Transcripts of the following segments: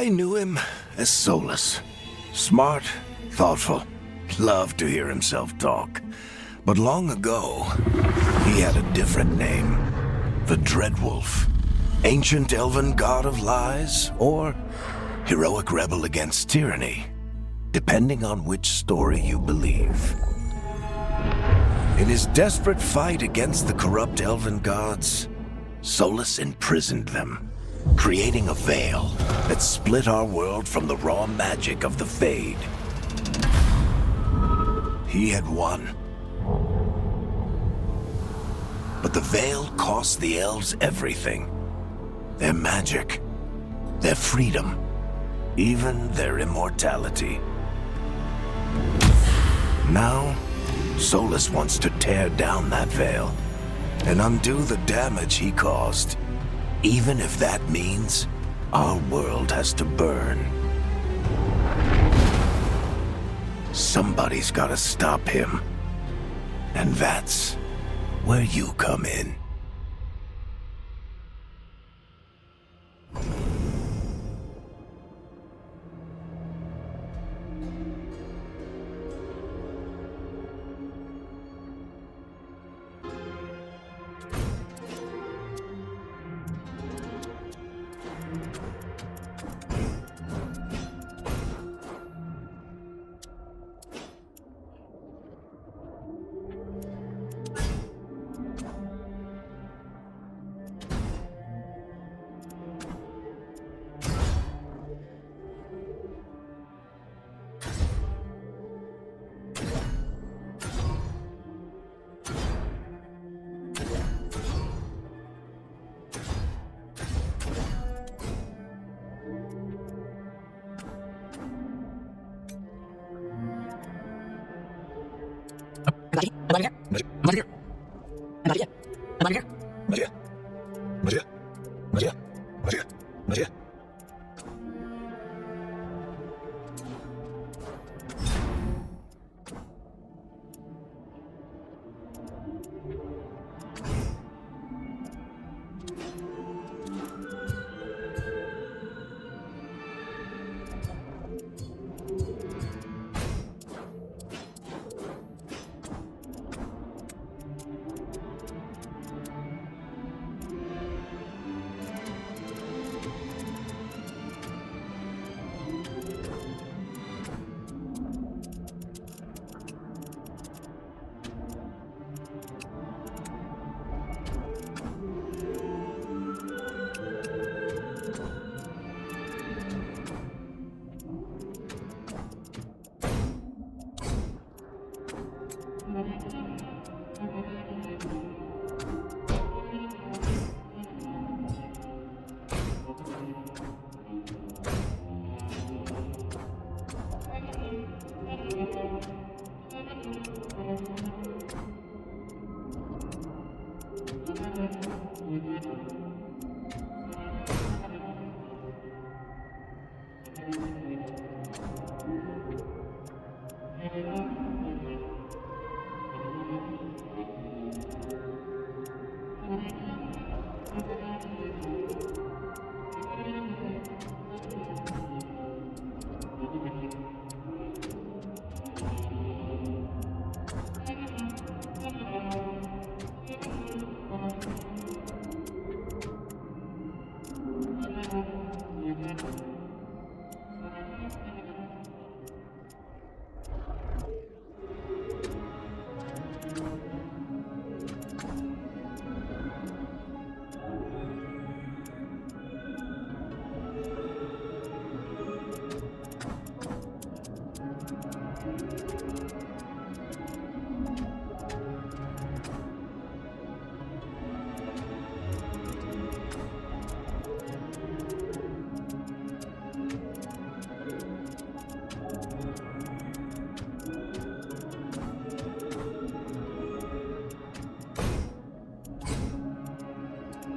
I knew him as Solus. Smart, thoughtful, loved to hear himself talk. But long ago, he had a different name. The Dreadwolf. Ancient elven god of lies, or heroic rebel against tyranny, depending on which story you believe. In his desperate fight against the corrupt elven gods, Solus imprisoned them, creating a veil that split our world from the raw magic of the Fade. He had won. But the veil cost the elves everything. Their magic, their freedom, even their immortality. Now, Solus wants to tear down that veil and undo the damage he caused, even if that means our world has to burn. Somebody's gotta stop him, and that's where you come in.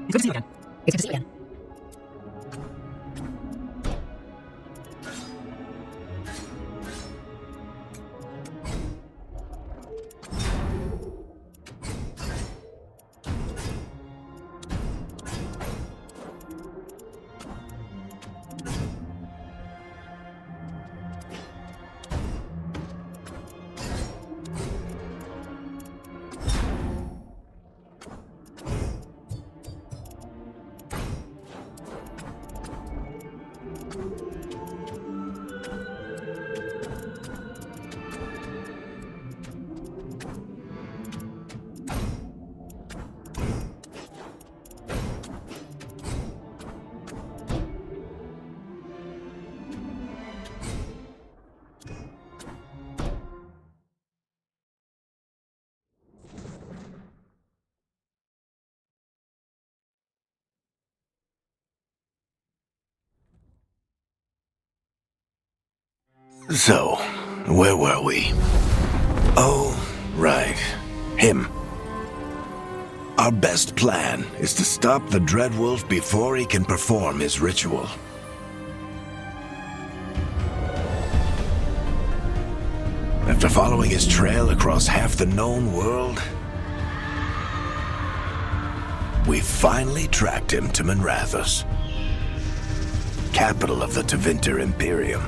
It's good to see you again. It's good to see you again. So, where were we? Oh, right. Him. Our best plan is to stop the Dreadwolf before he can perform his ritual. After following his trail across half the known world, we finally tracked him to Minrathous, capital of the Tevinter Imperium.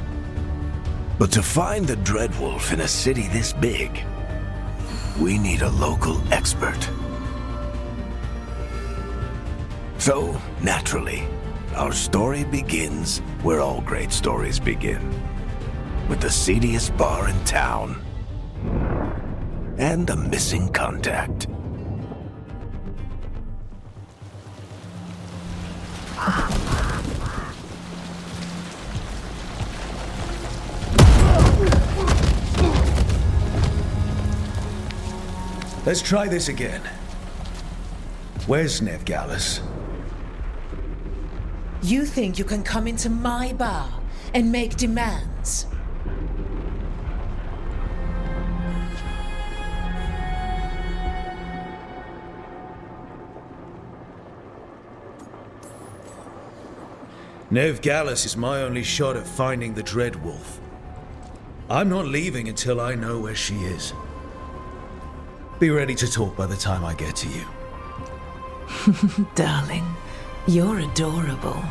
But to find the Dreadwolf in a city this big, we need a local expert. So, naturally, our story begins where all great stories begin. With the seediest bar in town. And a missing contact. Let's try this again. Where's Veilguard? You think you can come into my bar and make demands? Veilguard is my only shot at finding the Dreadwolf. I'm not leaving until I know where she is. Be ready to talk by the time I get to you. Darling, you're adorable.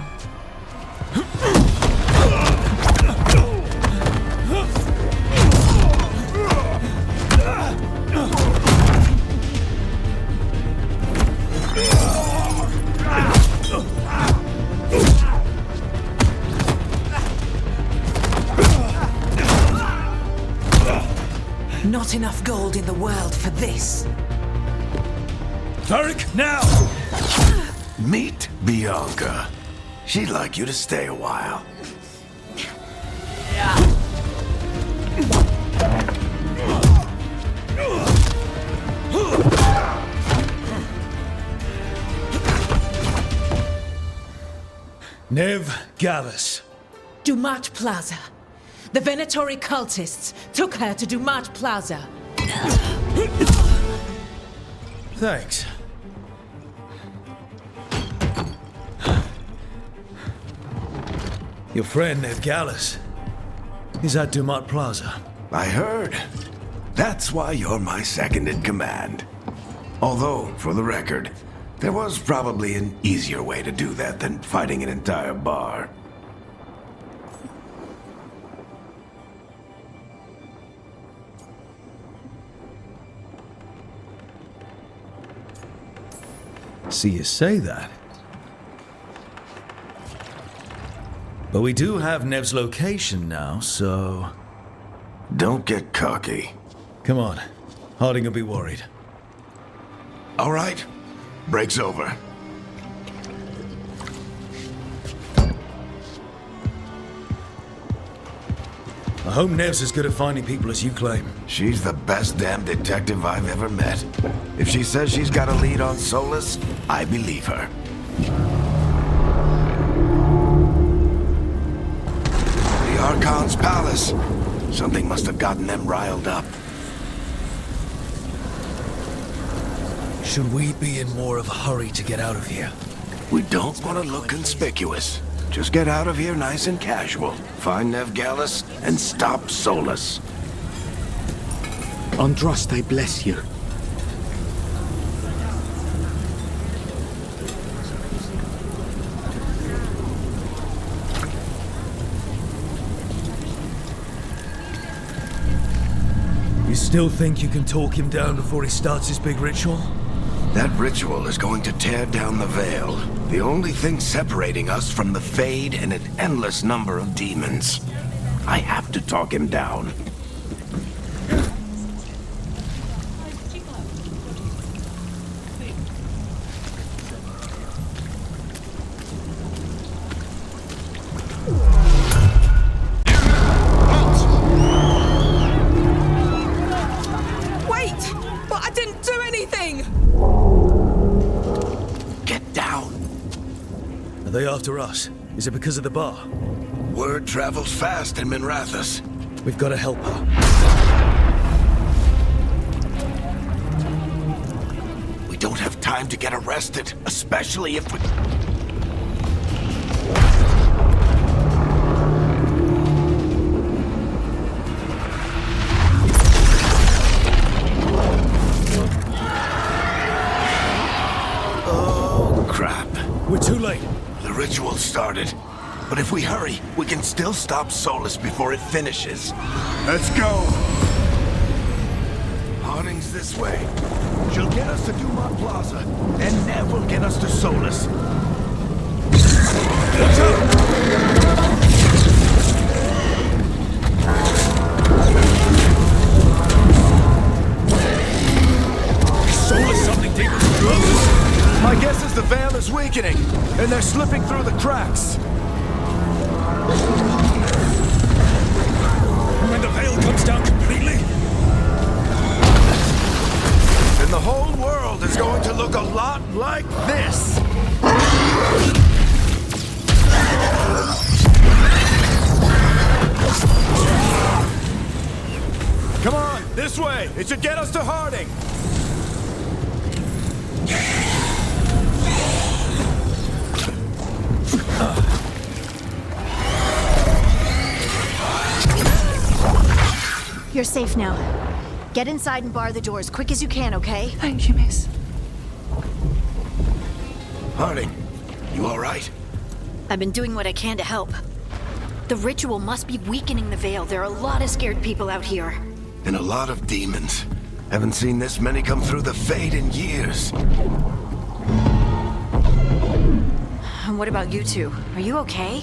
Not enough gold in the world for this. Varric, now! Meet Bianca. She'd like you to stay a while. Veilguard. Dumat Plaza. The Venatori cultists took her to Dumat Plaza. Thanks. Your friend Veilguard is at Dumat Plaza. I heard. That's why you're my second in command. Although, for the record, there was probably an easier way to do that than fighting an entire bar. See you say that. But we do have Nev's location now, so... Don't get cocky. Come on. Harding will be worried. All right. Break's over. I hope Nev's as good at finding people as you claim. She's the best damn detective I've ever met. If she says she's got a lead on Solus, I believe her. The Archon's palace. Something must have gotten them riled up. Should we be in more of a hurry to get out of here? We don't want to look conspicuous. Just get out of here nice and casual. Find Veilguard and stop Solus. Androst, I bless you. You still think you can talk him down before he starts his big ritual? That ritual is going to tear down the veil. The only thing separating us from the Fade and an endless number of demons. I have to talk him down. Wait! But I didn't do anything! Get down. Are they after us? Is it because of the bar? Word travels fast in Minrathous. We've got to help her. We don't have time to get arrested, especially if we... Oh, crap. We're too late. The ritual started. But if we hurry, we can still stop Solus before it finishes. Let's go! Harding's this way. She'll get us to Dumont Plaza, and Nev will get us to Solus. Watch out! Solus, something deep in the throat. My guess is the veil is weakening, and they're slipping through the cracks. When the veil comes down completely, And the whole world is going to look a lot like this. Come on, this way. It should get us to Harding. You're safe now. Get inside and bar the doors quick as you can, okay? Thank you, miss. Harding, you all right? I've been doing what I can to help. The ritual must be weakening the veil. There are a lot of scared people out here. And a lot of demons. Haven't seen this many come through the Fade in years. And what about you two? Are you okay?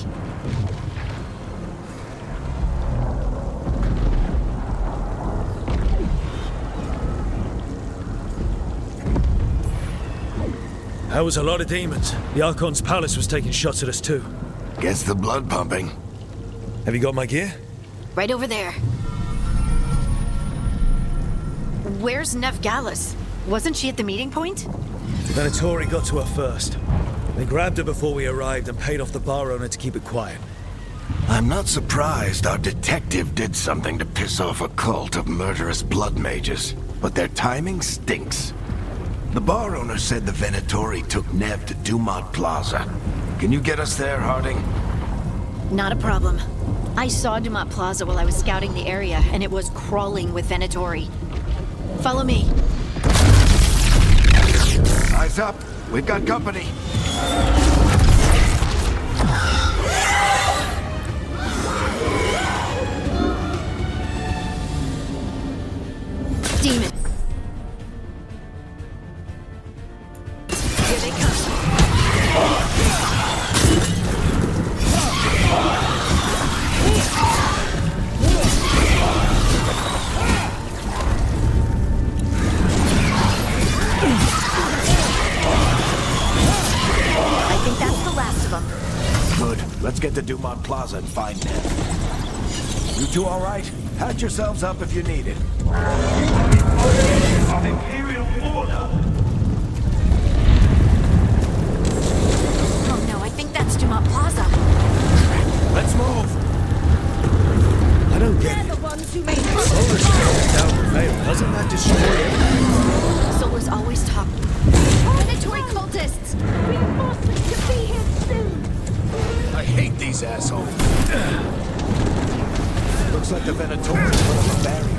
that was a lot of demons. The Archon's palace was taking shots at us too. Gets the blood pumping. Have you got my gear? Right over there. Where's Nev Gallus? Wasn't she at the meeting point? The Venatori got to her first. They grabbed her before we arrived and paid off the bar owner to keep it quiet. I'm not surprised our detective did something to piss off a cult of murderous blood mages, but their timing stinks. The bar owner said the Venatori took Nev to Dumont Plaza. Can you get us there, Harding? Not a problem. I saw Dumont Plaza while I was scouting the area, and it was crawling with Venatori. Follow me. Eyes up. We've got company. Demon. Here they come. I think that's the last of them. Good. Let's get to Dumont Plaza and find Nev. You two all right? Patch yourselves up if you need it. Of Imperial order. Oh no, I think that's Dumont Plaza. Let's move. I don't get it. Solus taking down the veil. Doesn't that destroy everything? Solar's always top. Predatory cultists! Reinforcements should be here soon! I hate these assholes. Looks like the Venatori put up a barrier.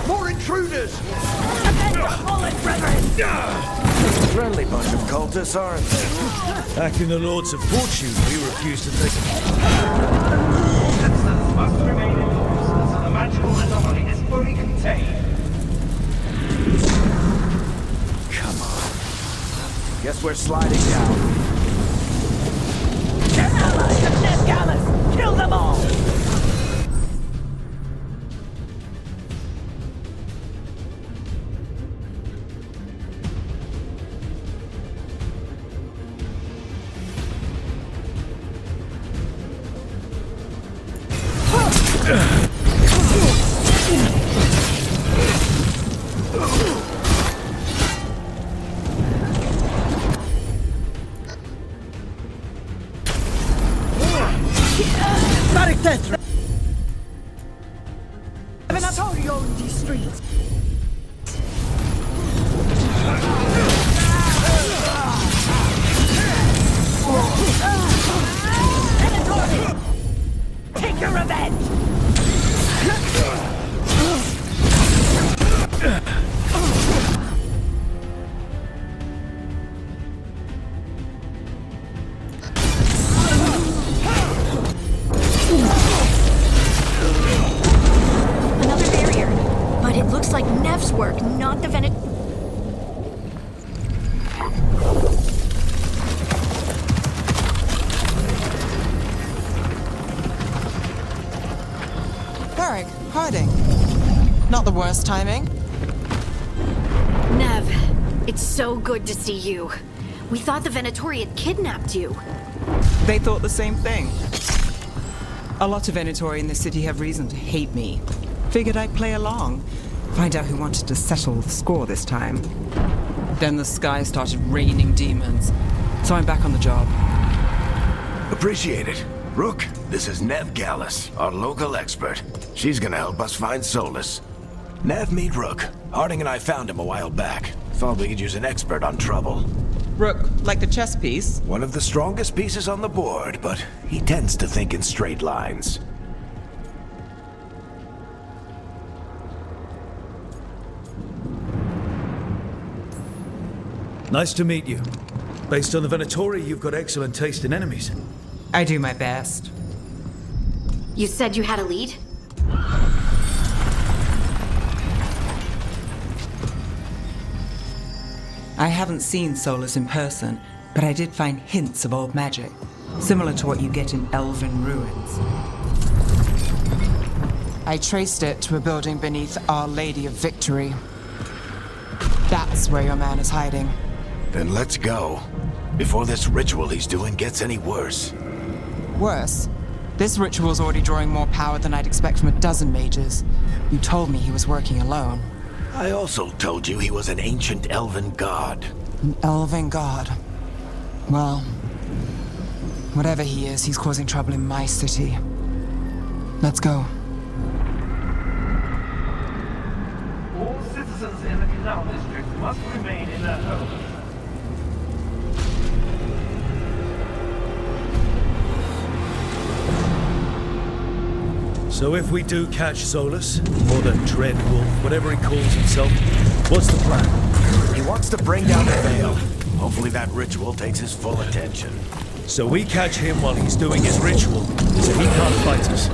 More intruders! Friendly bunch of cultists, aren't they? Back in the Lords of Fortune, we refused to take it. Citizens must remain indoors until the magical anomaly is fully contained. Come on. Guess we're sliding down. Allies of Nev Gallus! Kill them all! Neff's work, not the Venet... Varric, hiding. Not the worst timing. Nev, it's so good to see you. We thought the Venatori had kidnapped you. They thought the same thing. A lot of Venatori in the city have reason to hate me. Figured I'd play along. Find out who wanted to settle the score this time. Then the sky started raining demons. So I'm back on the job. Appreciate it. Rook, this is Nev Gallus, our local expert. She's gonna help us find Solus. Nev, meet Rook. Harding and I found him a while back. Thought we could use an expert on trouble. Rook, like the chess piece? One of the strongest pieces on the board, but he tends to think in straight lines. Nice to meet you. Based on the Venatori, you've got excellent taste in enemies. I do my best. You said you had a lead? I haven't seen Solus in person, but I did find hints of old magic, similar to what you get in elven ruins. I traced it to a building beneath Our Lady of Victory. That's where your man is hiding. Then let's go. Before this ritual he's doing gets any worse. Worse, this ritual's already drawing more power than I'd expect from a dozen mages. You told me he was working alone. I also told you he was an ancient elven god. An elven god. Well, whatever he is, he's causing trouble in my city. Let's go. All citizens in the Canal District must remain in their homes. So if we do catch Solus, or the Dread Wolf, whatever he calls himself, what's the plan? He wants to bring down the Veil. Hopefully that ritual takes his full attention. So we catch him while he's doing his ritual, so he can't fight us.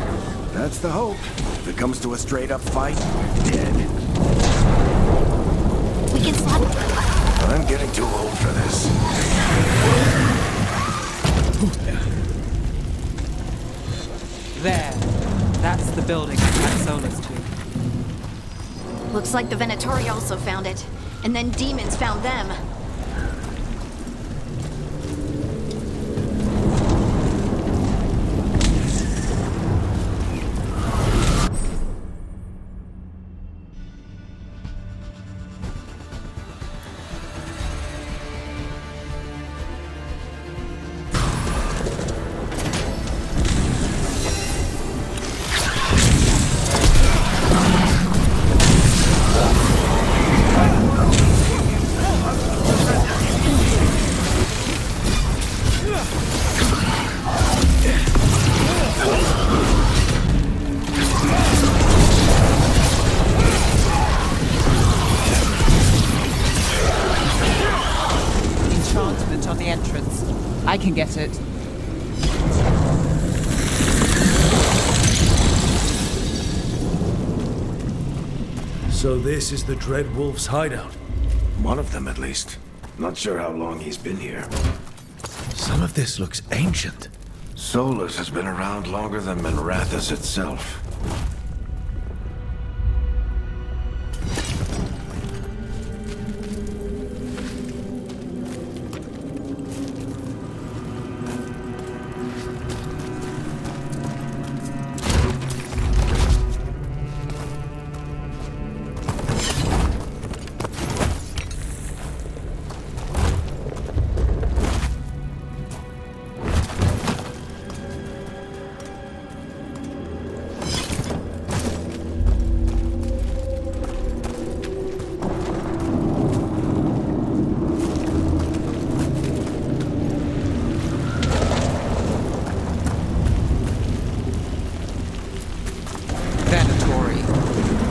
That's the hope. If it comes to a straight-up fight, dead. We can stop it. I'm getting too old for this. There. That's the building I got Solus to. Looks like the Venatori also found it. And then demons found them. On the entrance. I can get it. So this is the Dread Wolf's hideout. One of them, at least. Not sure how long he's been here. Some of this looks ancient. Solus has been around longer than Minrathous itself.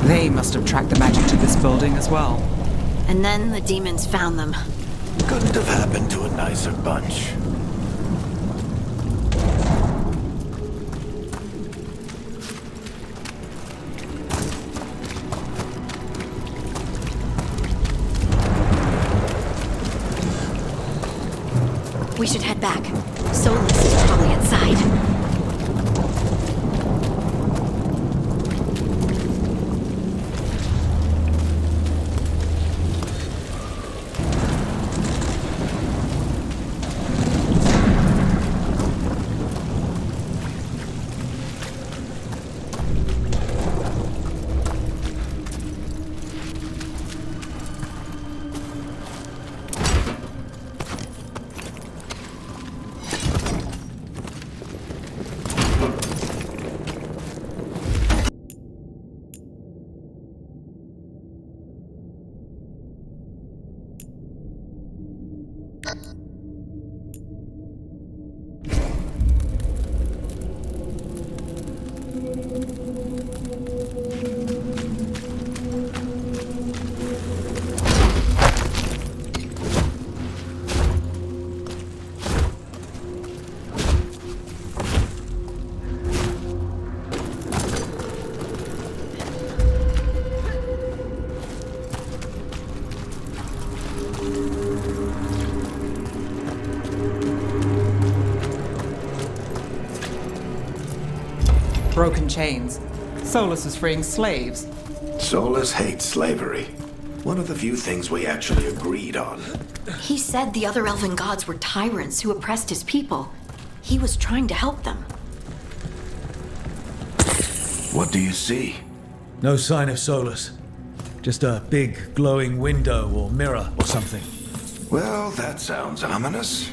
They must have tracked the magic to this building as well. And then the demons found them. Couldn't have happened to a nicer bunch. We should head back. Solus is probably inside. Broken chains. Solus is freeing slaves. Solus hates slavery. One of the few things we actually agreed on. He said the other elven gods were tyrants who oppressed his people. He was trying to help them. What do you see? No sign of Solus. Just a big glowing window or mirror or something. Well, that sounds ominous.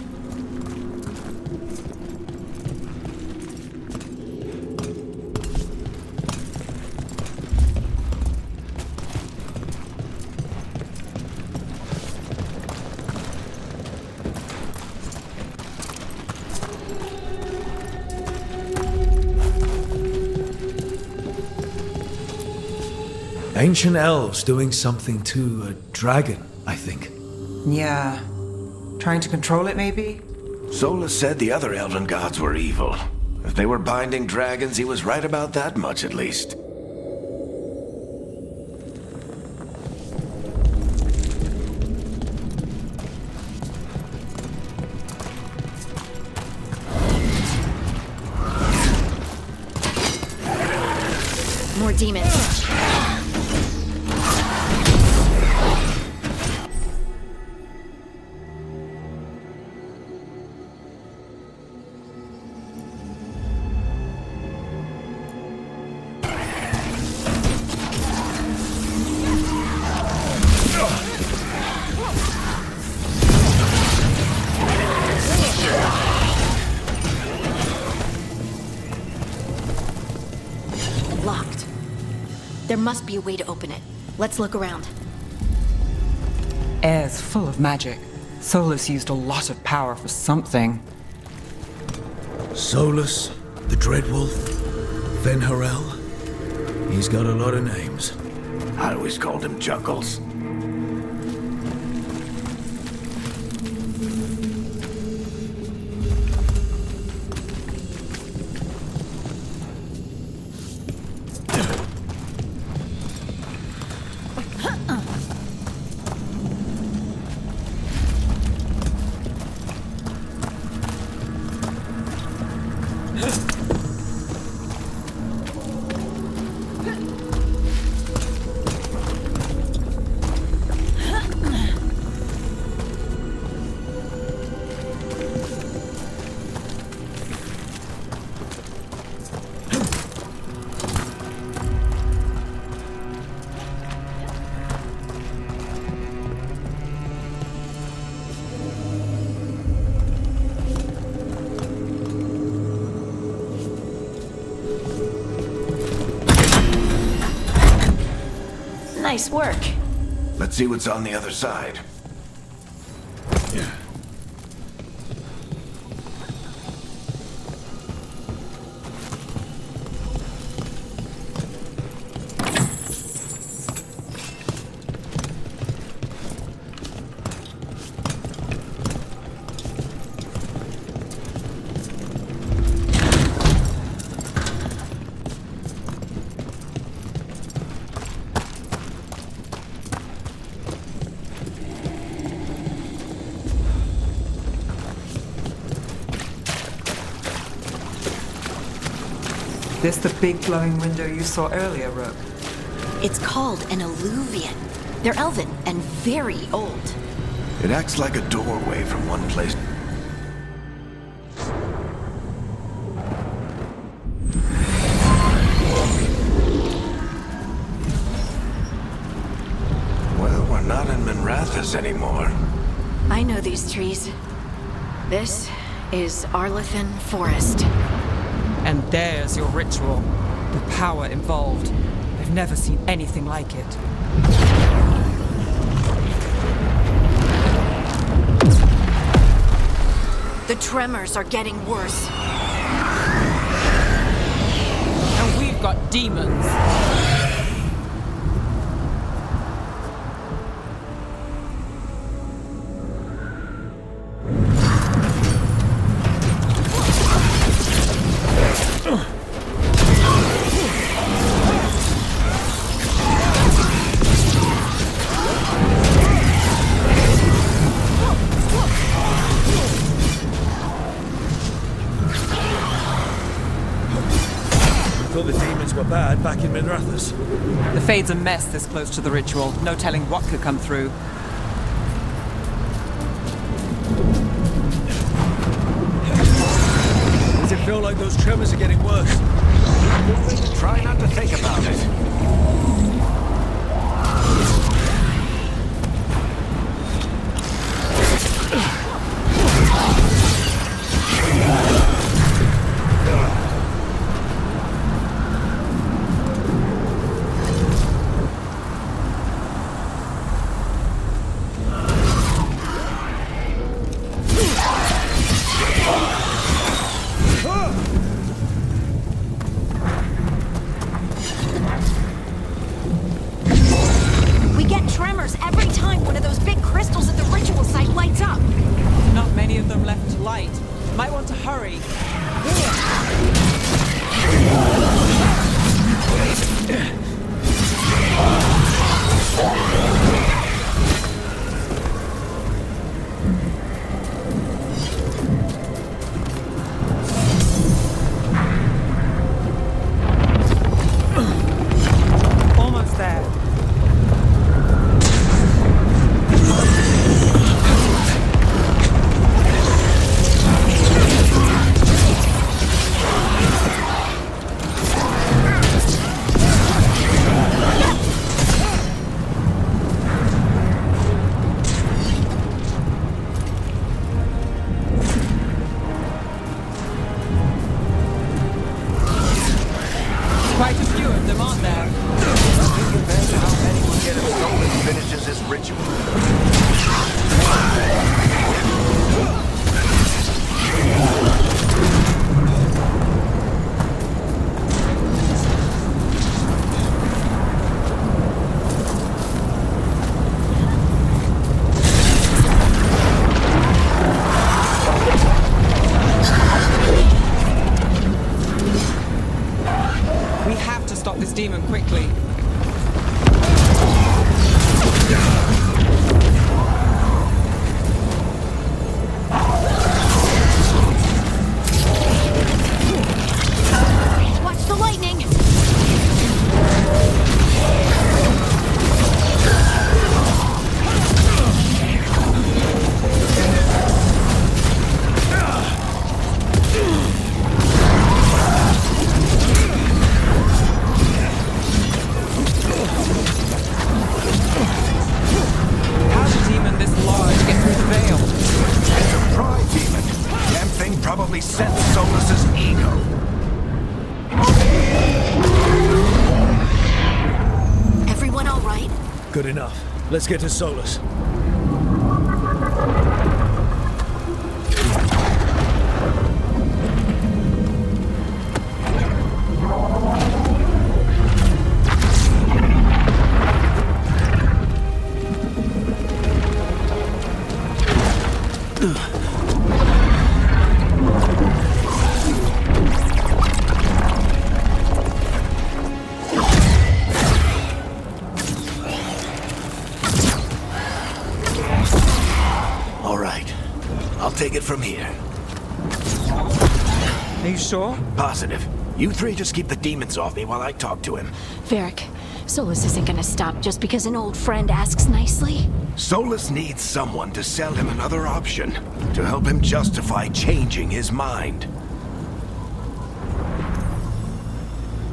Ancient elves doing something to a dragon, I think. Yeah. Trying to control it, maybe? Solus said the other elven gods were evil. If they were binding dragons, he was right about that much at least. More demons. Locked. There must be a way to open it. Let's look around. Air's full of magic. Solus used a lot of power for something. Solus, the Dreadwolf, Venharel. He's got a lot of names. I always called him Chuckles. Nice work. Let's see what's on the other side. This the big glowing window you saw earlier, Rook? It's called an alluvian. They're elven and very old. It acts like a doorway from one place. Well, we're not in Minrathous anymore. I know these trees. This is Arlethan Forest. And there's your ritual. The power involved. I've never seen anything like it. The tremors are getting worse. And we've got demons. Thought the demons were bad back in Minrathous. The Fade's a mess this close to the ritual. No telling what could come through. Does it feel like those tremors are getting worse? Try not to think about it. We get tremors every time one of those big crystals at the ritual site lights up. Not many of them left to light. Might want to hurry. Almost there. Quite a few of them, aren't there? Imagine how many will get him stolen finishes his ritual. We have to stop this demon quickly. Watch the lightning! How's a demon this large get through the veil? It's a pride demon. Damn thing probably sensed Solus's ego. Everyone all right? Good enough. Let's get to Solus. All right. I'll take it from here. Are you sure? Positive. You three just keep the demons off me while I talk to him. Varric, Solus isn't gonna stop just because an old friend asks nicely. Solus needs someone to sell him another option, to help him justify changing his mind.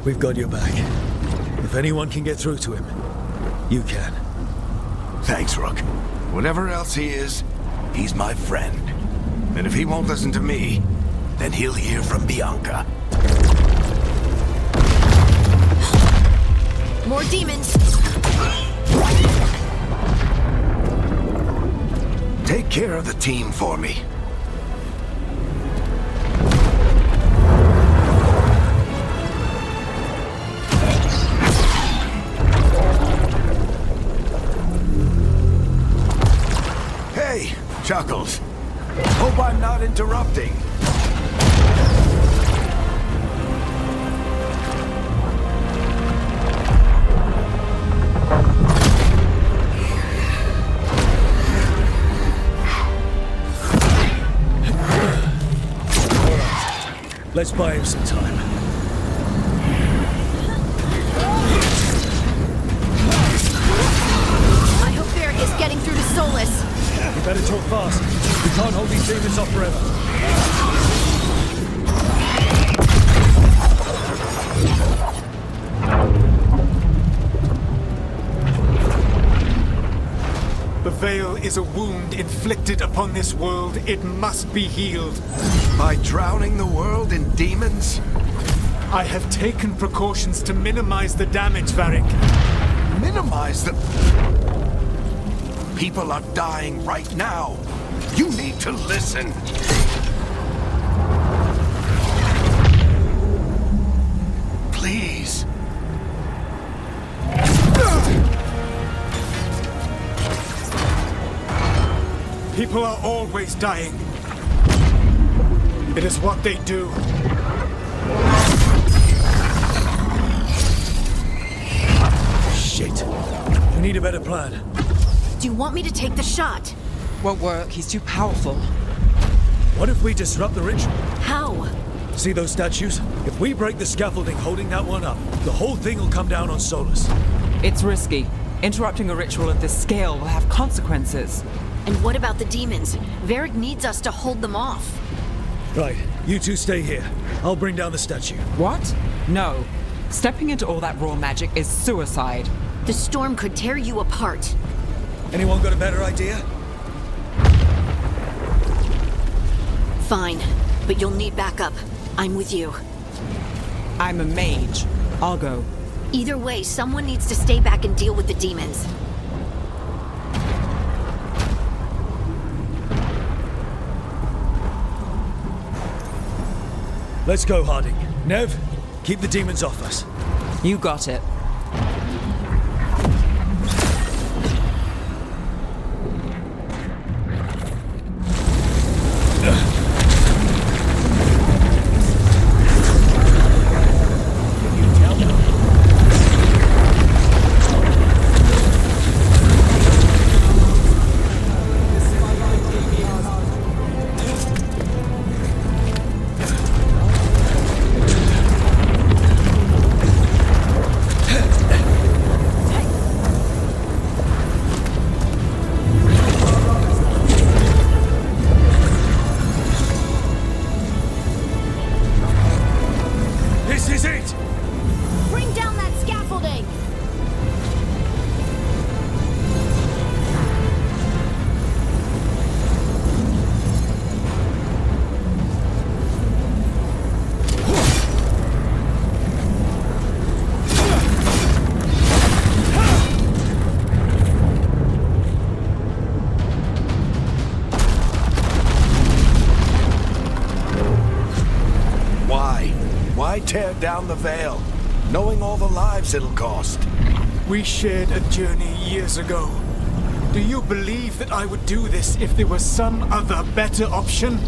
We've got your back. If anyone can get through to him, you can. Thanks, Rook. Whatever else he is, he's my friend. And if he won't listen to me, then he'll hear from Bianca. More demons! Take care of the team for me. Hey, Chuckles. Hope I'm not interrupting. Let's buy him some time. I hope Varric is getting through to Solus. You better talk fast. We can't hold these demons off forever. The Veil is a wound inflicted upon this world. It must be healed. By drowning the world in demons? I have taken precautions to minimize the damage, Varric. Minimize the... People are dying right now. You need to listen. Please. People are always dying. It is what they do. Shit. We need a better plan. Do you want me to take the shot? Won't work. He's too powerful. What if we disrupt the ritual? How? See those statues? If we break the scaffolding holding that one up, the whole thing will come down on Solus. It's risky. Interrupting a ritual of this scale will have consequences. And what about the demons? Varric needs us to hold them off. Right, you two stay here. I'll bring down the statue. What? No. Stepping into all that raw magic is suicide. The storm could tear you apart. Anyone got a better idea? Fine, but you'll need backup. I'm with you. I'm a mage. I'll go. Either way, someone needs to stay back and deal with the demons. Let's go, Harding. Nev, keep the demons off us. You got it. Bring down that scaffolding! Why tear down the Veil, knowing all the lives it'll cost? We shared a journey years ago. Do you believe that I would do this if there was some other better option?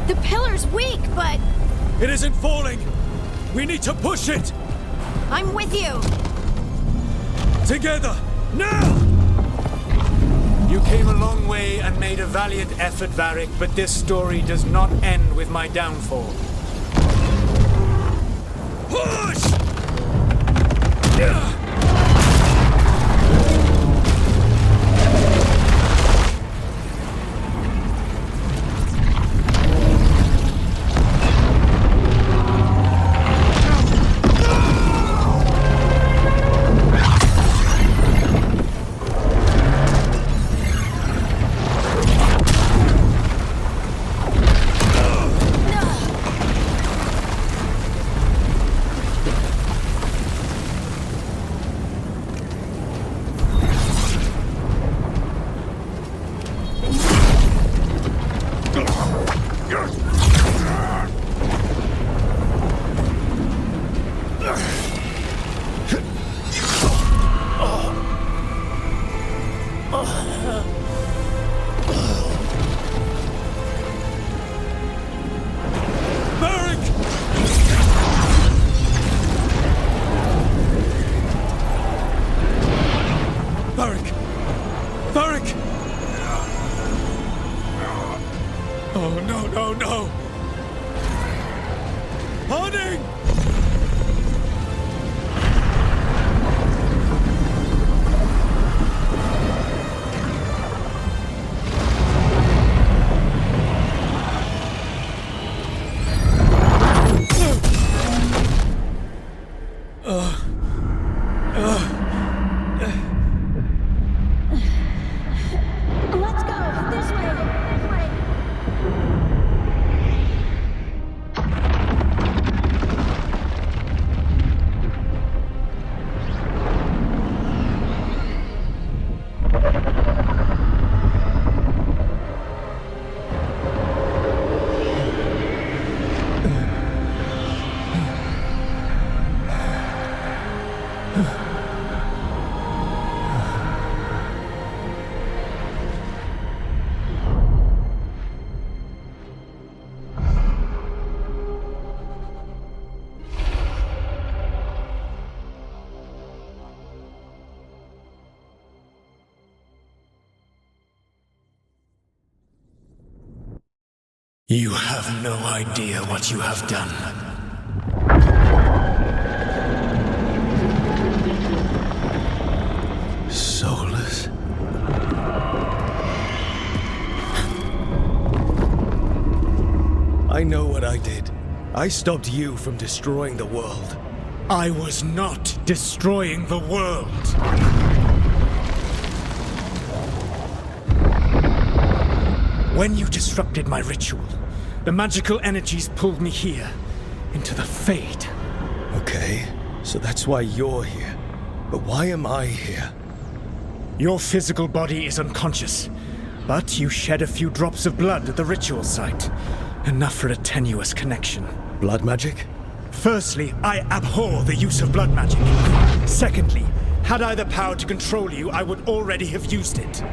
The pillar's weak, but It isn't falling! We need to push it! I'm with you! Together! Now! You came a long way and made a valiant effort, Varric, but this story does not end with my downfall. Push! Oh, no, no, no! Harding! Let's go! This way! This way! You have no idea what you have done. Soulless? I know what I did. I stopped you from destroying the world. I was not destroying the world. When you disrupted my ritual, the magical energies pulled me here, into the Fade. Okay, so that's why you're here. But why am I here? Your physical body is unconscious, but you shed a few drops of blood at the ritual site. Enough for a tenuous connection. Blood magic? Firstly, I abhor the use of blood magic. Secondly, had I the power to control you, I would already have used it.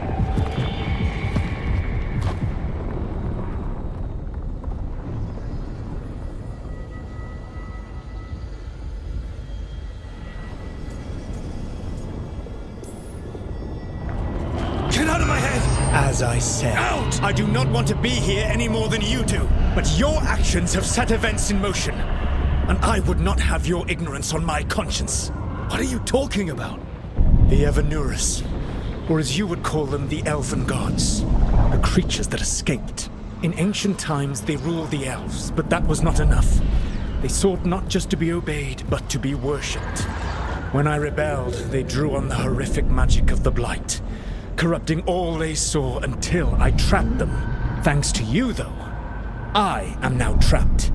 Get out of my head! As I said, Out! I do not want to be here any more than you do. But your actions have set events in motion. And I would not have your ignorance on my conscience. What are you talking about? The Evanurus, or as you would call them, the Elven Gods. The creatures that escaped. In ancient times, they ruled the elves, but that was not enough. They sought not just to be obeyed, but to be worshipped. When I rebelled, they drew on the horrific magic of the Blight, corrupting all they saw until I trapped them. Thanks to you, though, I am now trapped,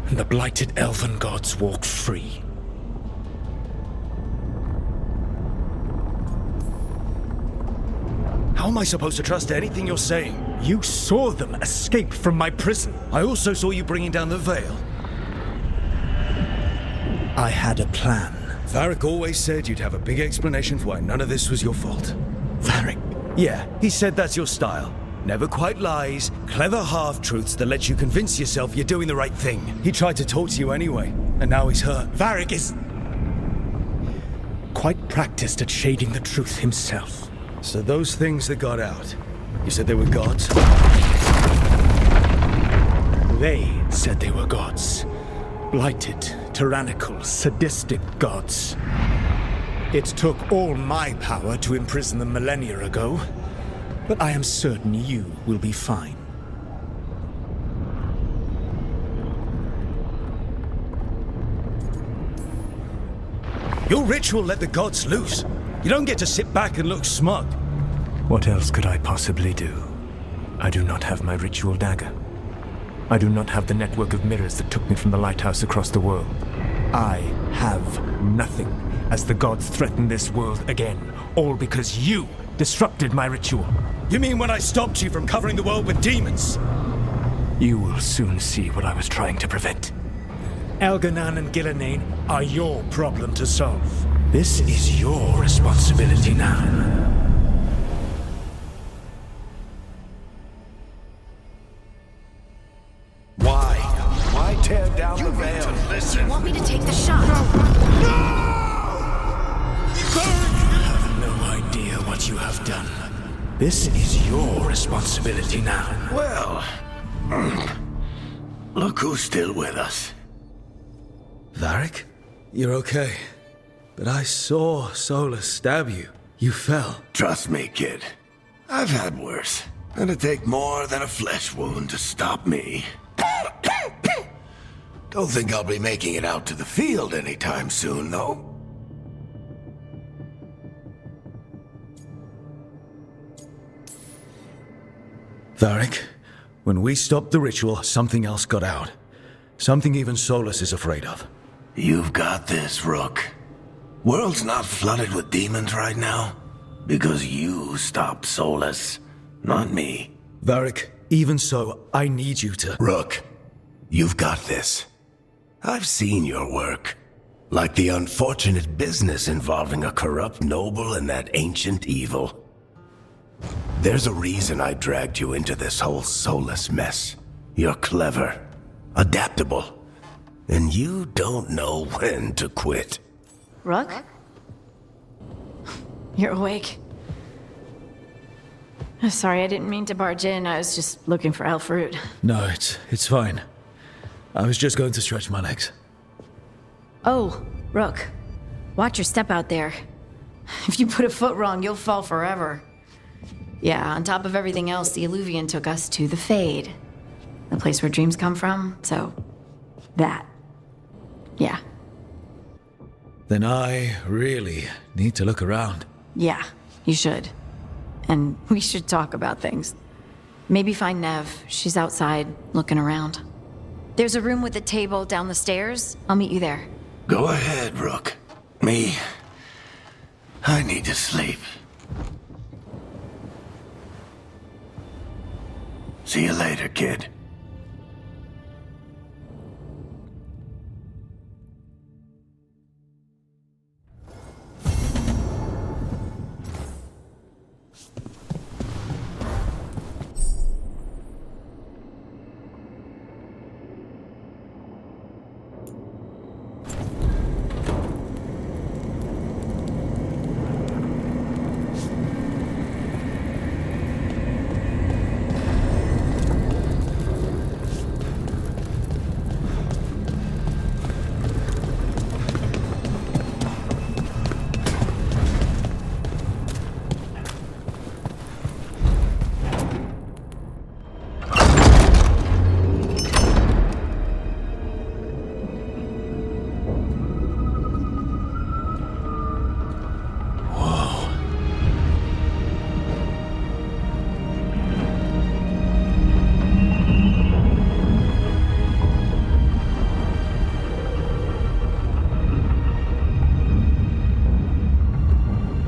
and the blighted Elven Gods walk free. How am I supposed to trust anything you're saying? You saw them escape from my prison. I also saw you bringing down the veil. I had a plan. Varric always said you'd have a big explanation for why none of this was your fault. Varric. Yeah, he said that's your style. Never quite lies, clever half-truths that let you convince yourself you're doing the right thing. He tried to talk to you anyway, and now he's hurt. Varric is quite practiced at shading the truth himself. So those things that got out, you said they were gods? They said they were gods. Blighted, tyrannical, sadistic gods. It took all my power to imprison them millennia ago, but I am certain you will be fine. Your ritual let the gods loose. You don't get to sit back and look smug. What else could I possibly do? I do not have my ritual dagger. I do not have the network of mirrors that took me from the lighthouse across the world. I have nothing as the gods threaten this world again, all because you disrupted my ritual. You mean when I stopped you from covering the world with demons? You will soon see what I was trying to prevent. Elganan and Gillenane are your problem to solve. This is your responsibility now. Why tear down the veil? You want me to take the shot? You have no idea what you have done. This is your responsibility now. Well, look who's still with us. Varric? You're okay. But I saw Solus stab you. You fell. Trust me, kid. I've had worse. It'd take more than a flesh wound to stop me. Don't think I'll be making it out to the field anytime soon, though. Varric, when we stopped the ritual, something else got out. Something even Solus is afraid of. You've got this, Rook. World's not flooded with demons right now. Because you stopped Solus, not me. Varric, even so, I need you to... Rook, you've got this. I've seen your work. Like the unfortunate business involving a corrupt noble and that ancient evil. There's a reason I dragged you into this whole Solus mess. You're clever, adaptable, and you don't know when to quit. Rook? You're awake. Sorry, I didn't mean to barge in. I was just looking for elf fruit. No, it's fine. I was just going to stretch my legs. Oh, Rook. Watch your step out there. If you put a foot wrong, you'll fall forever. Yeah, on top of everything else, the Illuvian took us to the Fade. The place where dreams come from, so... that. Yeah. Then I really need to look around. Yeah, you should. And we should talk about things. Maybe find Nev. She's outside, looking around. There's a room with a table down the stairs. I'll meet you there. Go ahead, Rook. Me, I need to sleep. See you later, kid.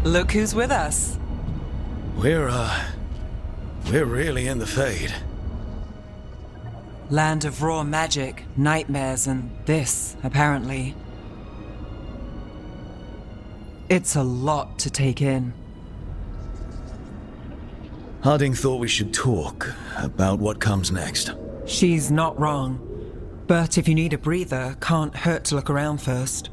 Look who's with us. We're really in the Fade. Land of raw magic, nightmares, and this, apparently. It's a lot to take in. Harding thought we should talk about what comes next. She's not wrong. But if you need a breather, can't hurt to look around first.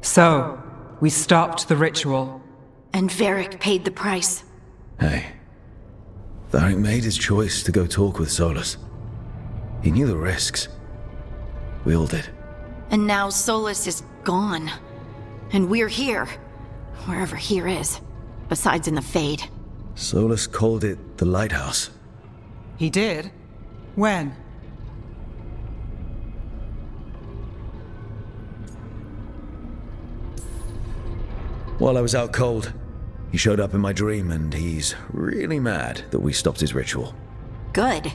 So, we stopped the ritual. And Varric paid the price. Hey. Varric made his choice to go talk with Solus. He knew the risks. We all did. And now Solus is gone. And we're here. Wherever here is. Besides in the Fade. Solus called it the Lighthouse. He did? When? While I was out cold, he showed up in my dream, and he's really mad that we stopped his ritual. Good.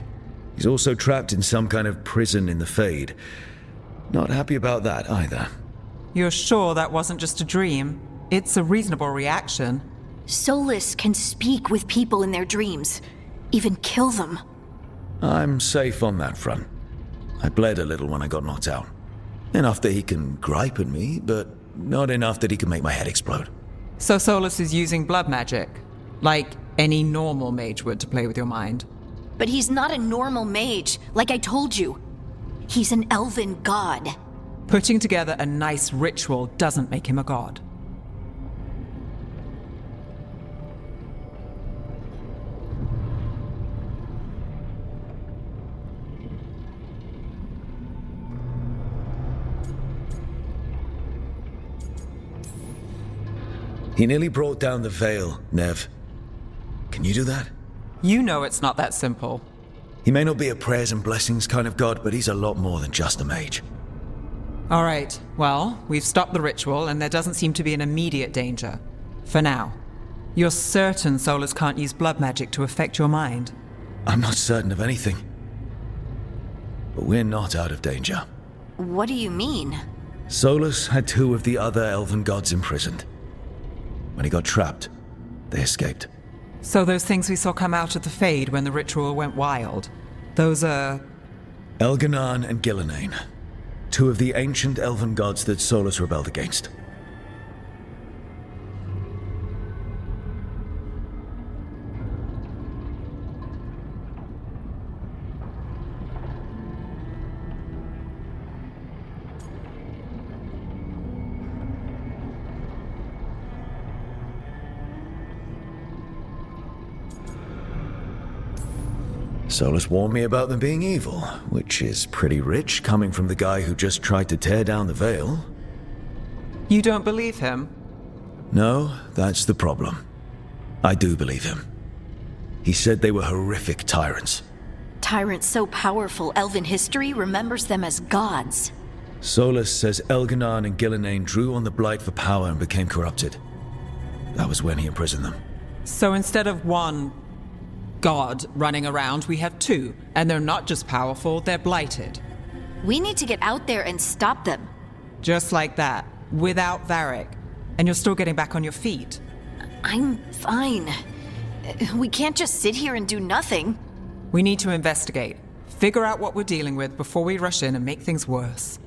He's also trapped in some kind of prison in the Fade. Not happy about that either. You're sure that wasn't just a dream? It's a reasonable reaction. Solus can speak with people in their dreams. Even kill them. I'm safe on that front. I bled a little when I got knocked out. Enough that he can gripe at me, but not enough that he can make my head explode. So Solus is using blood magic, like any normal mage would to play with your mind. But he's not a normal mage, like I told you. He's an elven god. Putting together a nice ritual doesn't make him a god. He nearly brought down the Veil, Nev. Can you do that? You know it's not that simple. He may not be a prayers and blessings kind of god, but he's a lot more than just a mage. All right, well, we've stopped the ritual and there doesn't seem to be an immediate danger. For now. You're certain Solus can't use blood magic to affect your mind? I'm not certain of anything. But we're not out of danger. What do you mean? Solus had 2 of the other elven gods imprisoned. When he got trapped, they escaped. So those things we saw come out of the Fade when the ritual went wild, those are... Elganan and Gillenane. 2 of the ancient elven gods that Solus rebelled against. Solus warned me about them being evil, which is pretty rich coming from the guy who just tried to tear down the Veil. You don't believe him? No, that's the problem. I do believe him. He said they were horrific tyrants. Tyrants so powerful, elven history remembers them as gods. Solus says Elganan and Gillenane drew on the Blight for power and became corrupted. That was when he imprisoned them. So instead of one god running around, we have 2, and they're not just powerful, they're blighted. We need to get out there and stop them. Just like that, without Varric. And you're still getting back on your feet. I'm fine. We can't just sit here and do nothing. We need to investigate. Figure out what we're dealing with before we rush in and make things worse.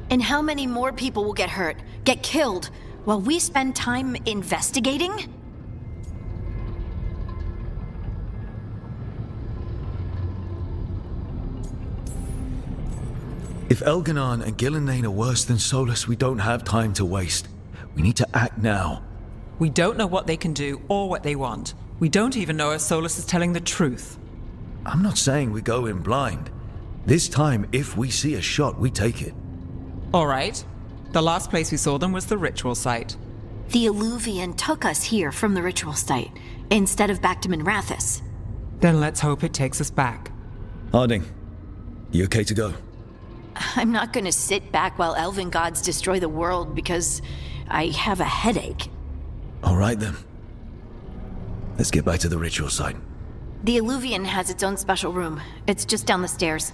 And how many more people will get hurt, get killed, while we spend time investigating? If Elganan and Gillenane are worse than Solus, we don't have time to waste. We need to act now. We don't know what they can do or what they want. We don't even know if Solus is telling the truth. I'm not saying we go in blind. This time, if we see a shot, we take it. All right. The last place we saw them was the ritual site. The Illuvian took us here from the ritual site. instead of back to Minrathous. Then let's hope it takes us back. Harding, you okay to go? I'm not gonna sit back while elven gods destroy the world because I have a headache. All right then. Let's get back to the ritual site. The Illuvian has its own special room. It's just down the stairs.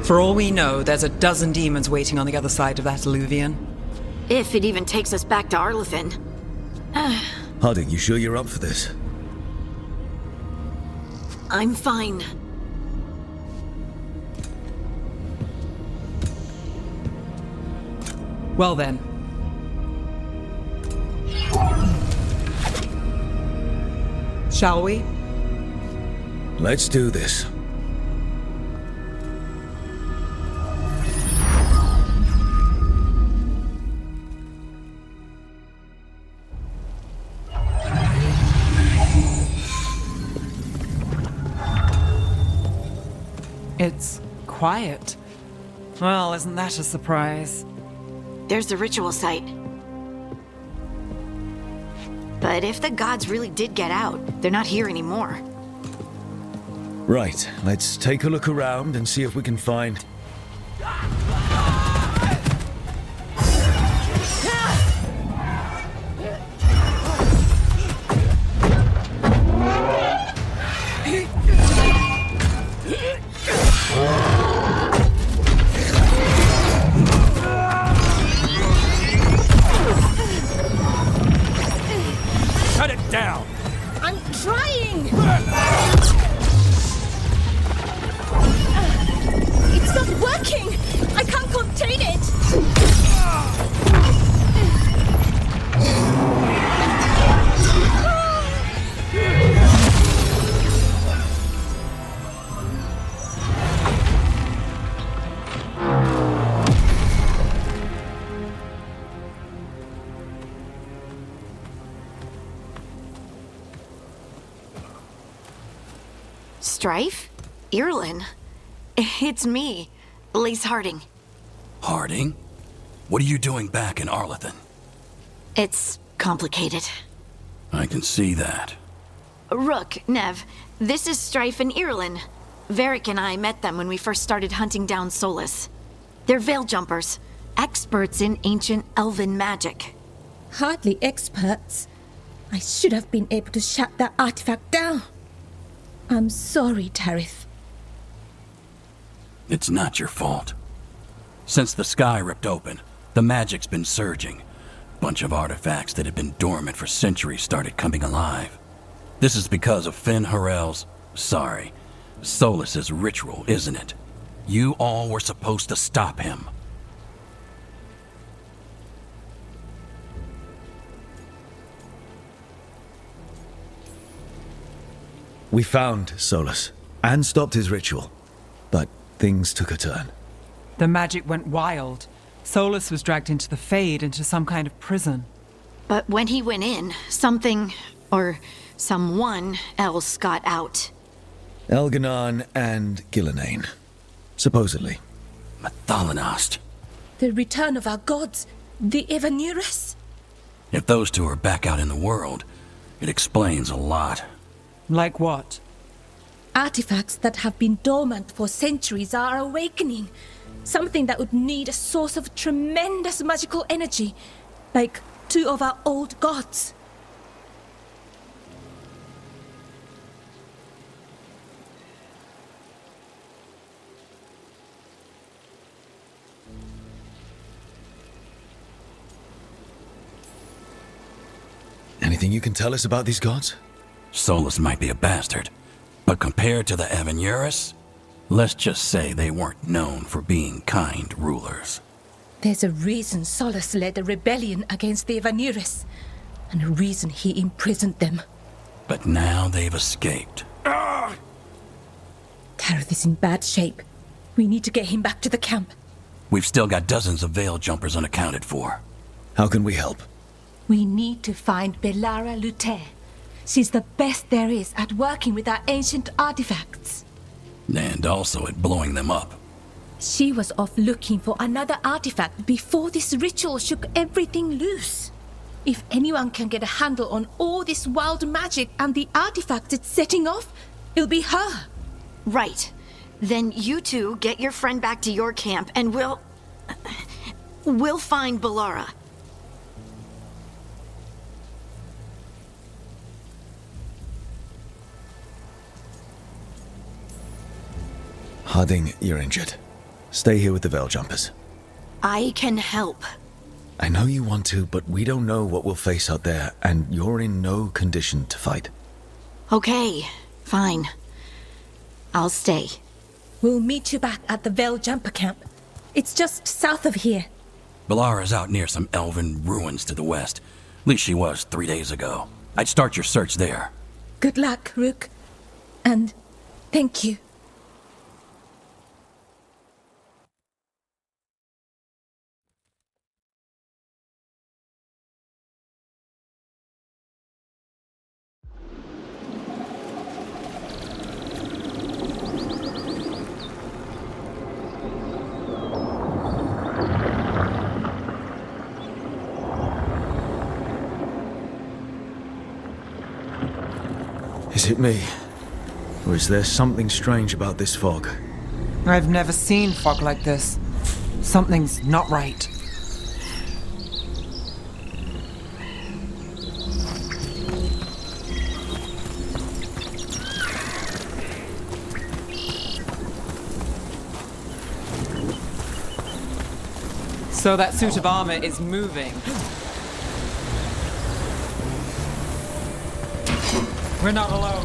For all we know, there's a dozen demons waiting on the other side of that Illuvian. If it even takes us back to Arlethan. Harding, you sure you're up for this? I'm fine. Well then. Shall we? Let's do this. It's quiet. Well, isn't that a surprise? There's the ritual site. But if the gods really did get out, they're not here anymore. Right, let's take a look around and see if we can find... Shut it down! I'm trying! It's not working! I can't contain it! Strife? Irlin? It's me, Lace Harding. Harding? What are you doing back in Arlethan? It's complicated. I can see that. Rook, Nev, this is Strife and Irlin. Varric and I met them when we first started hunting down Solus. They're veil jumpers, experts in ancient elven magic. Hardly experts. I should have been able to shut that artifact down. I'm sorry, Tarith. It's not your fault. Since the sky ripped open, the magic's been surging. Bunch of artifacts that had been dormant for centuries started coming alive. This is because of Finn Harel's... Solus's ritual, isn't it? You all were supposed to stop him. We found Solus and stopped his ritual, but things took a turn. The magic went wild. Solus was dragged into the Fade, into some kind of prison. But when he went in, something, or someone else got out. Elganon and Gillenane, supposedly. Mathalanost. The return of our gods, the Evanurus. If those two are back out in the world, it explains a lot. Like what? Artifacts that have been dormant for centuries are awakening. Something that would need a source of tremendous magical energy, like two of our old gods. Anything you can tell us about these gods? Solus might be a bastard, but compared to the Avenurus, let's just say they weren't known for being kind rulers. There's a reason Solus led a rebellion against the Evanurus, and a reason he imprisoned them. But now they've escaped. Tareth is in bad shape. We need to get him back to the camp. We've still got dozens of Veil jumpers unaccounted for. How can we help? We need to find Belara Luther. She's the best there is at working with our ancient artifacts. And also at blowing them up. She was off looking for another artifact before this ritual shook everything loose. If anyone can get a handle on all this wild magic and the artifacts it's setting off, it'll be her. Right. Then you two get your friend back to your camp and we'll find Belara. Harding, you're injured. Stay here with the Veil jumpers. I can help. I know you want to, but we don't know what we'll face out there, and you're in no condition to fight. Okay, fine. I'll stay. We'll meet you back at the Veil Jumper Camp. It's just south of here. Belara's out near some elven ruins to the west. At least she was 3 days ago. I'd start your search there. Good luck, Rook. And thank you. Is it me? Or is there something strange about this fog? I've never seen fog like this. Something's not right. So that suit of armor is moving. We're not alone.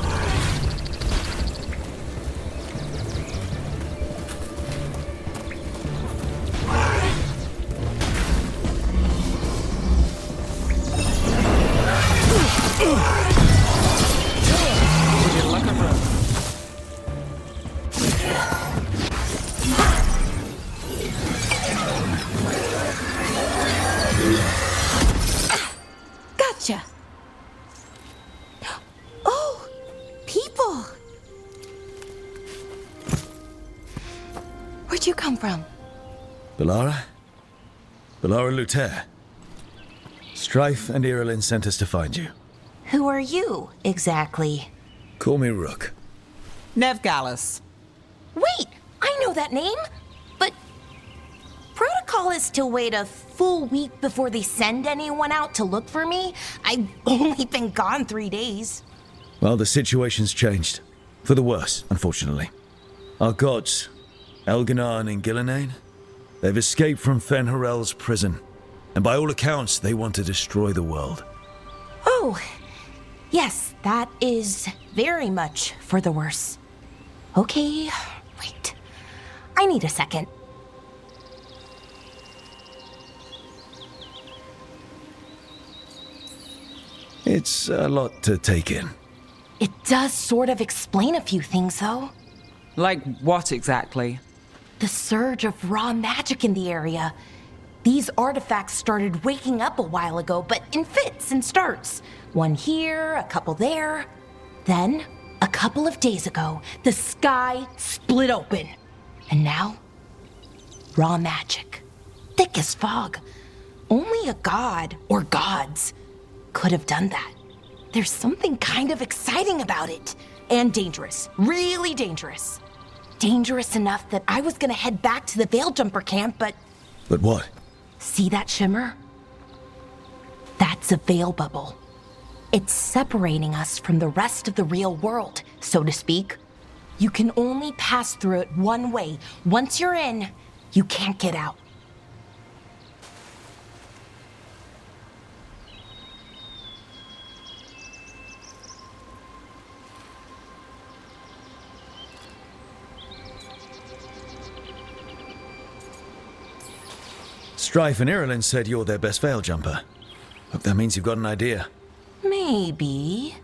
Would you like a rope? Gotcha. Oh, people. Where'd you come from? Belara? Belara Luther. Strife and Irilyn sent us to find you. Who are you, exactly? Call me Rook. Nev Gallus. Wait, I know that name. But protocol is to wait a full week before they send anyone out to look for me. I've only been gone 3 days. Well, the situation's changed. For the worse, unfortunately. Our gods, Elginar and Gillinane, they've escaped from Fen'Harel's prison. And by all accounts, they want to destroy the world. Oh, yes, that is very much for the worse. Okay, wait. I need a second. It's a lot to take in. It does sort of explain a few things, though. Like what exactly? The surge of raw magic in the area. These artifacts started waking up a while ago, but in fits and starts. One here, a couple there. Then, a couple of days ago, the sky split open. And now, raw magic. Thick as fog. Only a god, or gods, could have done that. There's something kind of exciting about it. And dangerous. Really dangerous. Dangerous enough that I was gonna head back to the Veil Jumper camp, but... But what? See that shimmer? That's a veil bubble. It's separating us from the rest of the real world, so to speak. You can only pass through it one way. Once you're in, you can't get out. Strife and Irulan said you're their best veil jumper. Hope that means you've got an idea. Maybe.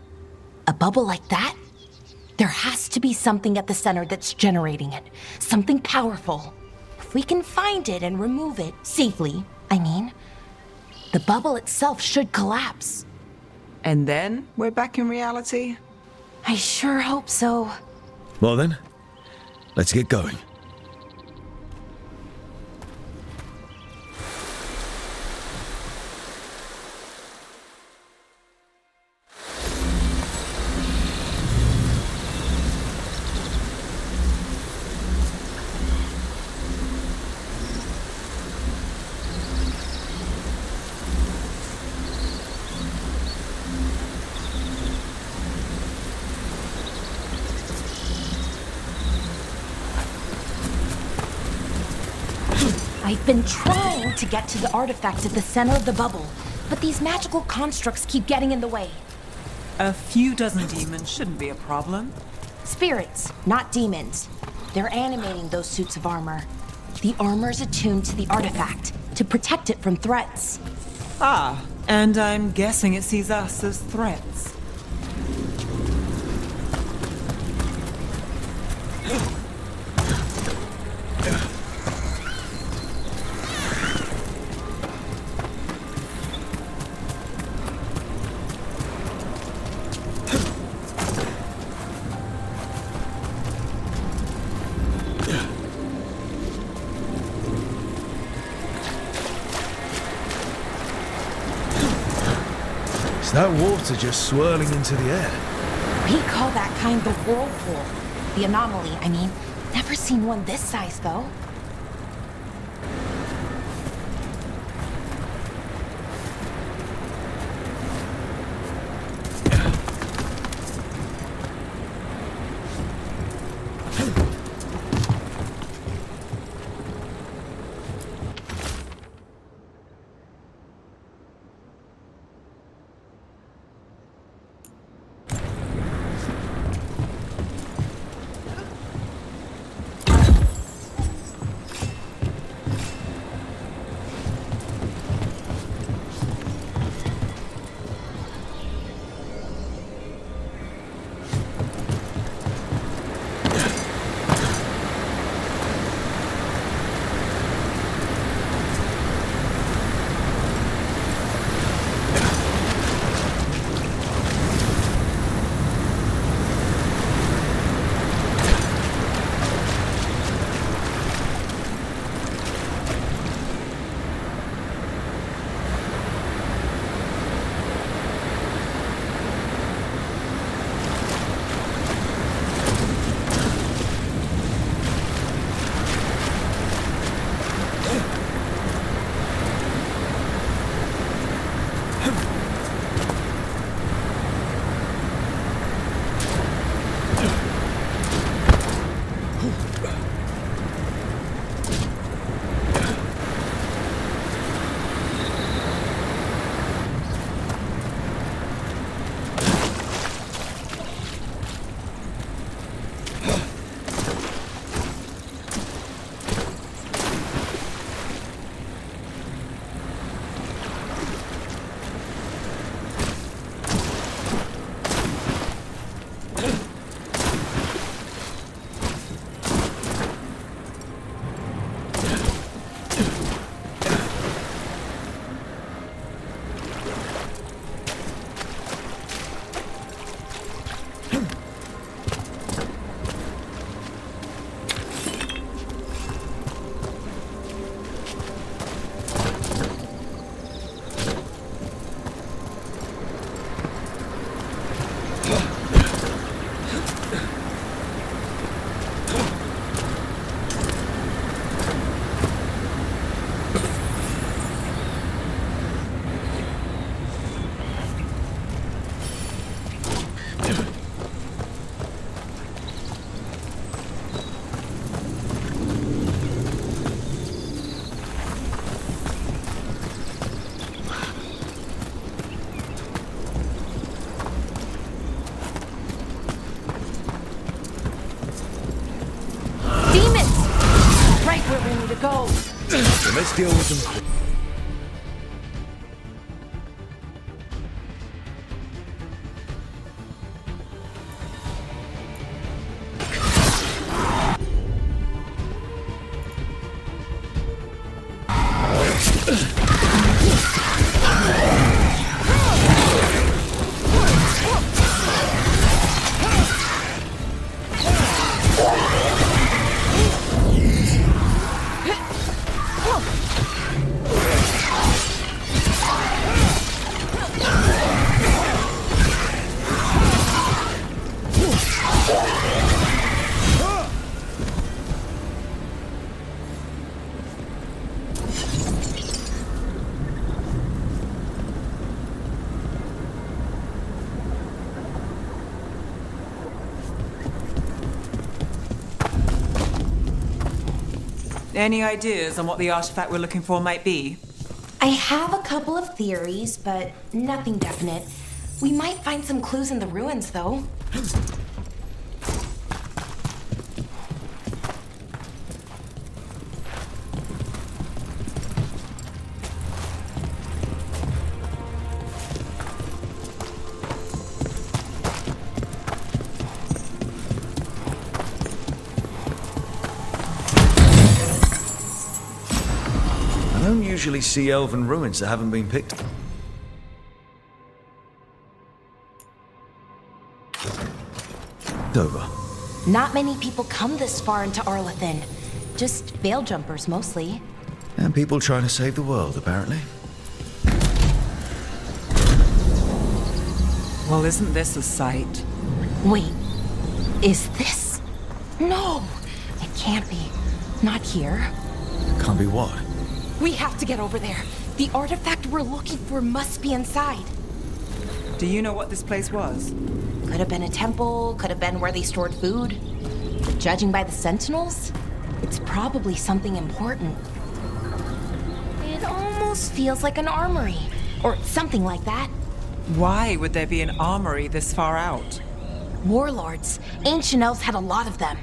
A bubble like that? There has to be something at the center that's generating it. Something powerful. If we can find it and remove it, safely, I mean, the bubble itself should collapse. And then we're back in reality? I sure hope so. Well then, let's get going. I've been trying to get to the artifact at the center of the bubble, but these magical constructs keep getting in the way. A few dozen demons shouldn't be a problem. Spirits, not demons. They're animating those suits of armor. The armor's attuned to the artifact to protect it from threats. Ah, and I'm guessing it sees us as threats. Is that water just swirling into the air? We call that kind the whirlpool. The anomaly, I mean. Never seen one this size, though. Where we need to go. So let's deal with them quick. Any ideas on what the artifact we're looking for might be? I have a couple of theories, but nothing definite. We might find some clues in the ruins, though. I don't usually see elven ruins that haven't been picked. Over. Not many people come this far into Arlathan. Just veil jumpers, mostly. And people trying to save the world, apparently. Well, isn't this a sight? Wait, is this? No, it can't be. Not here. Can't be what? We have to get over there. The artifact we're looking for must be inside. Do you know what this place was? Could have been a temple, could have been where they stored food. But judging by the sentinels, it's probably something important. It almost feels like an armory, or something like that. Why would there be an armory this far out? Warlords. Ancient elves had a lot of them.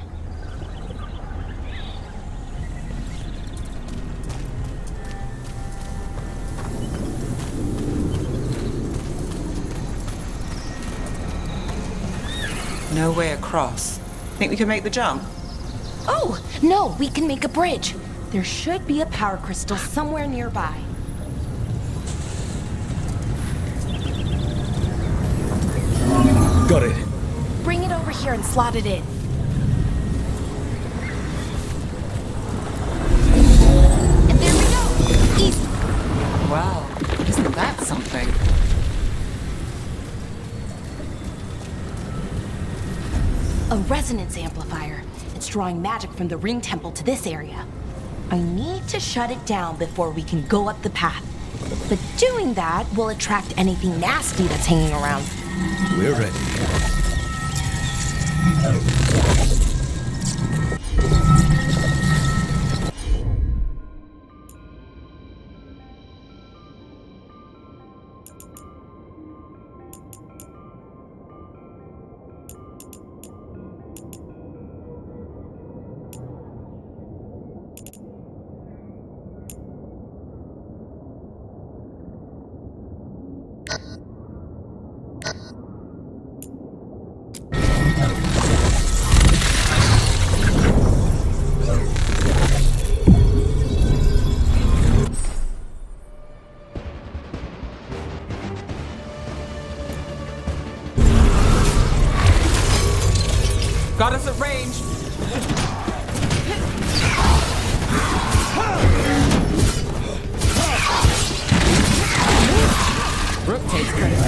No way across. Think we can make the jump? Oh, no, we can make a bridge. There should be a power crystal somewhere nearby. Got it. Bring it over here and slot it in. And there we go! Easy. Wow, isn't that something? A resonance amplifier. It's drawing magic from the ring temple to this area. I need to shut it down before we can go up the path. But doing that will attract anything nasty that's hanging around. We're ready. Got us at range. Rook takes credit.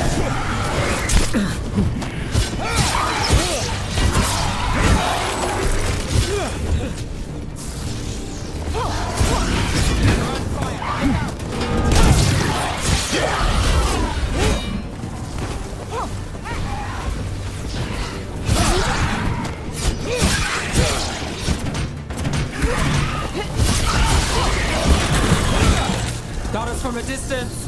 Got us from a distance.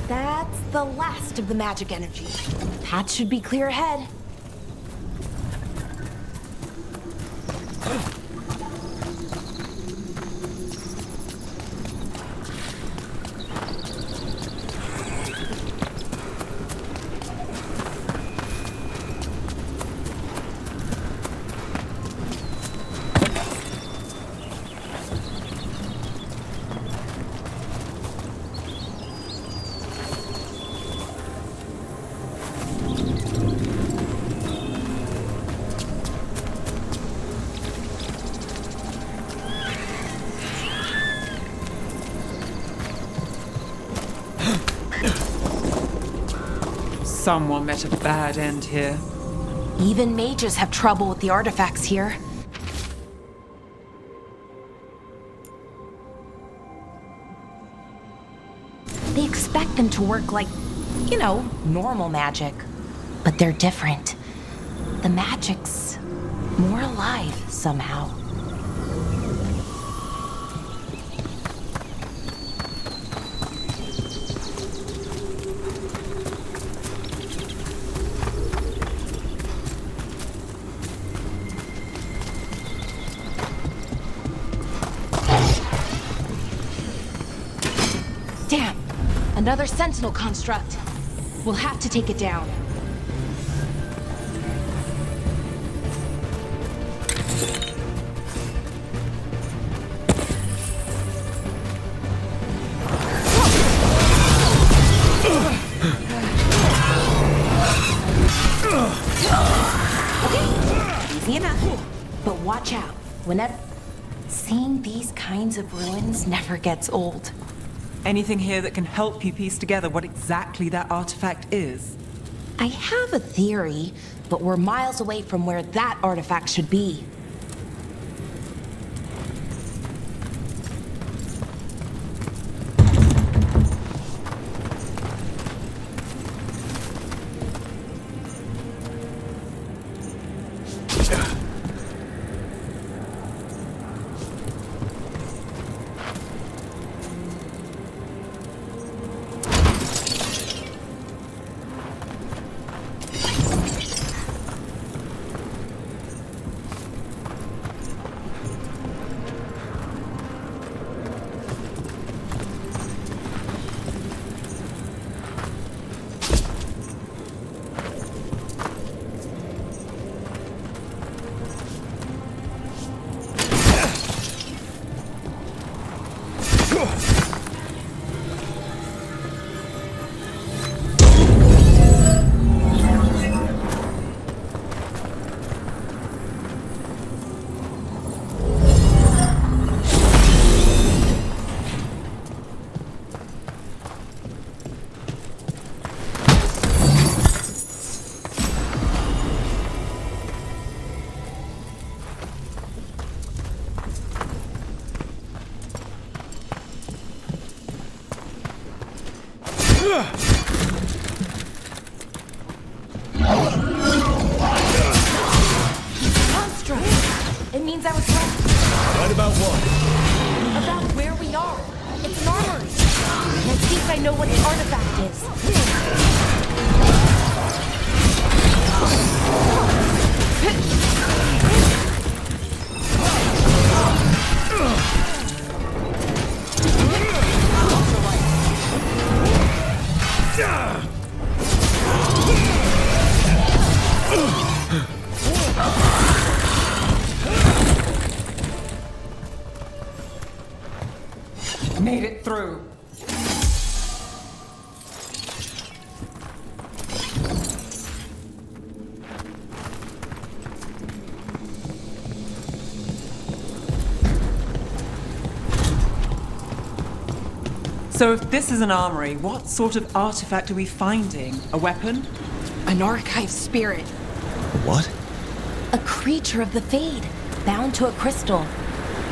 That's the last of the magic energy. Path should be clear ahead. Someone met a bad end here. Even mages have trouble with the artifacts here. They expect them to work like, normal magic. But they're different. The magic's more alive somehow. Damn! Another sentinel construct. We'll have to take it down. Easy enough. But watch out. Whenever... Seeing these kinds of ruins never gets old. Anything here that can help you piece together what exactly that artifact is? I have a theory, but we're miles away from where that artifact should be. Construct! It means I was right. Right about what? About where we are. It's an armory. And I think I know what the artifact is. Made it through. So if this is an armory, what sort of artifact are we finding? A weapon? An archive spirit. What? A creature of the Fade, bound to a crystal.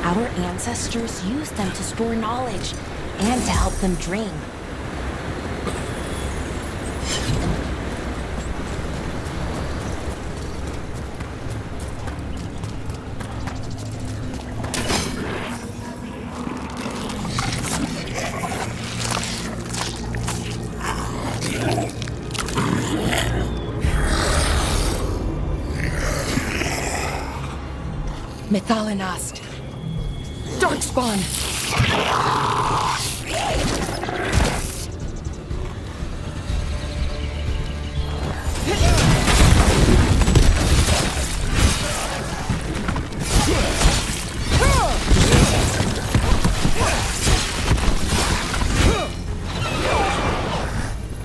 Our ancestors used them to store knowledge and to help them dream. Mythalinost. Darkspawn!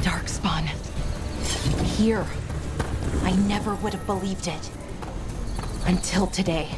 Darkspawn. Here. I never would have believed it. Until today.